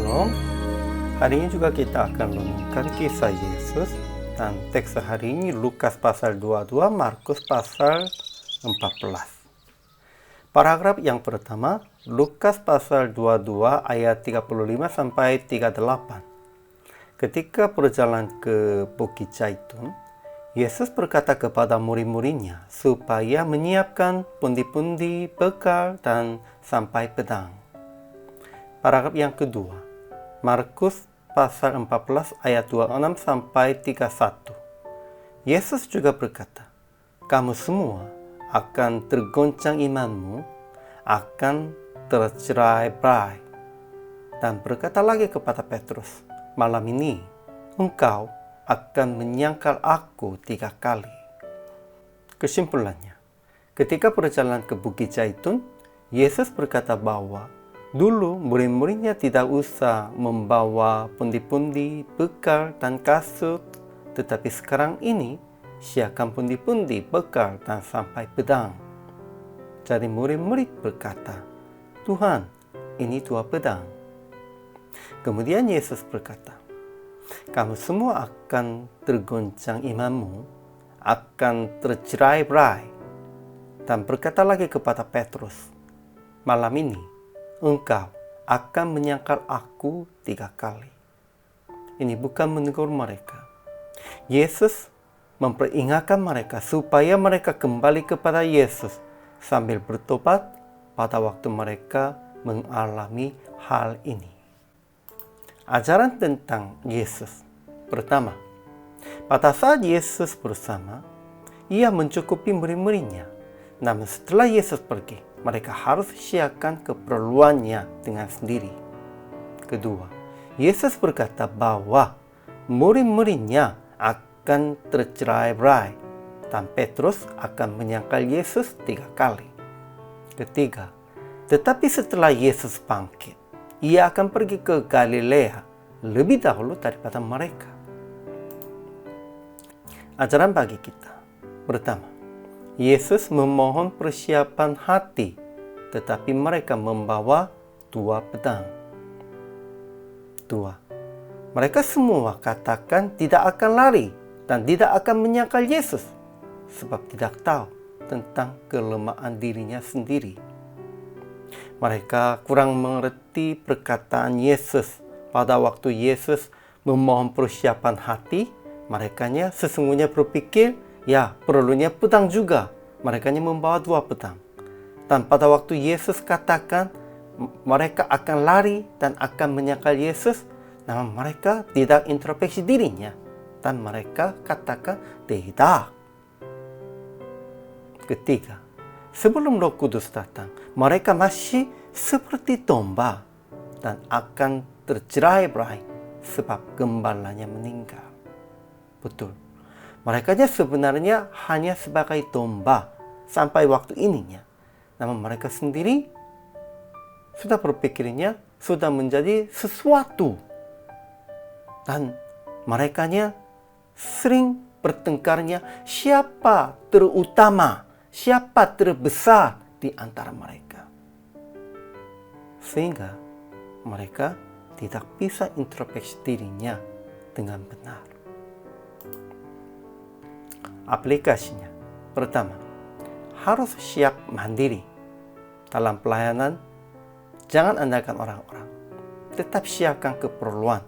Shalom. Hari ini juga kita akan renungkan kisah Yesus dan teks hari ini Lukas pasal 22, Markus pasal 14. Paragraf yang pertama, Lukas pasal 22 ayat 35 sampai 38. Ketika berjalan ke Bukit Zaitun, Yesus berkata kepada murid-muridnya supaya menyiapkan pundi-pundi bekal dan sampai pedang. Paragraf yang kedua, Markus pasal 14 ayat 26 sampai 31. Yesus juga berkata, "Kamu semua akan tergoncang imanmu, akan tercerai-berai." Dan berkata lagi kepada Petrus, "Malam ini engkau akan menyangkal aku 3 kali." Kesimpulannya, ketika berjalan ke Bukit Zaitun, Yesus berkata bahwa dulu murid-muridnya tidak usah membawa pundi-pundi, bekal, dan kasut, tetapi sekarang ini siapkan pundi-pundi, bekal, dan sampai pedang. Jadi murid-murid berkata, "Tuhan, ini 2 pedang." Kemudian Yesus berkata, "Kamu semua akan tergoncang imanmu, akan tercerai-berai." Dan berkata lagi kepada Petrus, "Malam ini engkau akan menyangkal aku 3 kali." Ini bukan menegur mereka. Yesus memperingatkan mereka supaya mereka kembali kepada Yesus sambil bertobat pada waktu mereka mengalami hal ini. Ajaran tentang Yesus. Pertama, pada saat Yesus bersama, ia mencukupi murid-muridnya. Namun setelah Yesus pergi, mereka harus siapkan keperluannya dengan sendiri. Kedua, Yesus berkata bahwa murid-muridnya akan tercerai-berai dan Petrus akan menyangkal Yesus 3 kali. Ketiga, tetapi setelah Yesus bangkit, ia akan pergi ke Galilea lebih dahulu daripada mereka. Ajaran bagi kita. Pertama, Yesus memohon persiapan hati, tetapi mereka membawa 2 pedang. 2. Mereka semua katakan tidak akan lari dan tidak akan menyangkal Yesus, sebab tidak tahu tentang kelemahan dirinya sendiri. Mereka kurang mengerti perkataan Yesus pada waktu Yesus memohon persiapan hati. Merekanya sesungguhnya berpikir, ya, perlunya pedang juga. Mereka membawa 2 pedang. Dan pada waktu Yesus katakan mereka akan lari dan akan menyangkal Yesus, namun mereka tidak introspeksi dirinya. Dan mereka katakan tidak. Ketiga, sebelum Roh Kudus datang, mereka masih seperti domba dan akan tercerai-berai sebab gembalanya meninggal. Betul. Mereka sebenarnya hanya sebagai domba sampai waktu ininya. Namun mereka sendiri sudah berpikirnya sudah menjadi sesuatu. Dan mereka sering bertengkarnya siapa terutama, siapa terbesar di antara mereka. Sehingga mereka tidak bisa introspeksi dirinya dengan benar. Aplikasinya. Pertama, harus siap mandiri. Dalam pelayanan, jangan andalkan orang-orang. Tetap siapkan keperluan.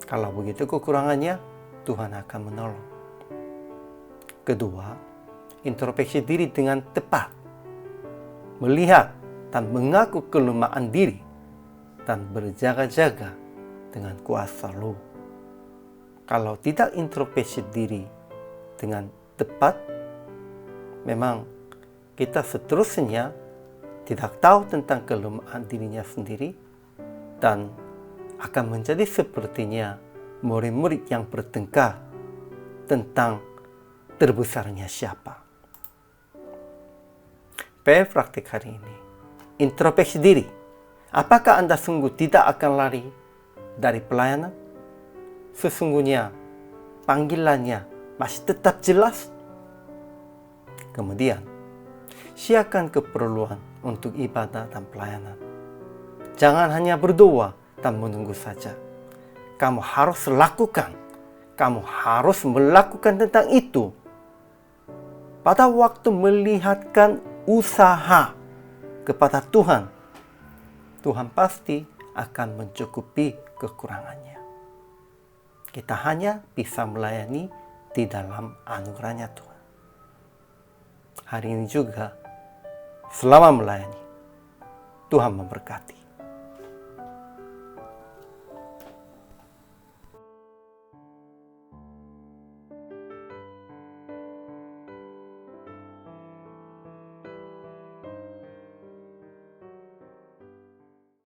Kalau begitu kekurangannya, Tuhan akan menolong. Kedua, introspeksi diri dengan tepat. Melihat dan mengaku kelemahan diri dan berjaga-jaga dengan kuasa Roh. Kalau tidak introspeksi diri dengan tepat, memang kita seterusnya tidak tahu tentang kelemahan dirinya sendiri dan akan menjadi sepertinya murid-murid yang bertengkar tentang terbesarnya siapa. PR praktik hari ini. Introspeksi diri. Apakah Anda sungguh tidak akan lari dari pelayanan? Sesungguhnya panggilannya masih tetap jelas. Kemudian, siapkan keperluan untuk ibadah dan pelayanan. Jangan hanya berdoa, dan menunggu saja. Kamu harus lakukan. Kamu harus melakukan tentang itu. Pada waktu melihatkan usaha kepada Tuhan, Tuhan pasti akan mencukupi kekurangannya. Kita hanya bisa melayani di dalam anugerahnya Tuhan. Hari ini juga, selama melayani, Tuhan memberkati.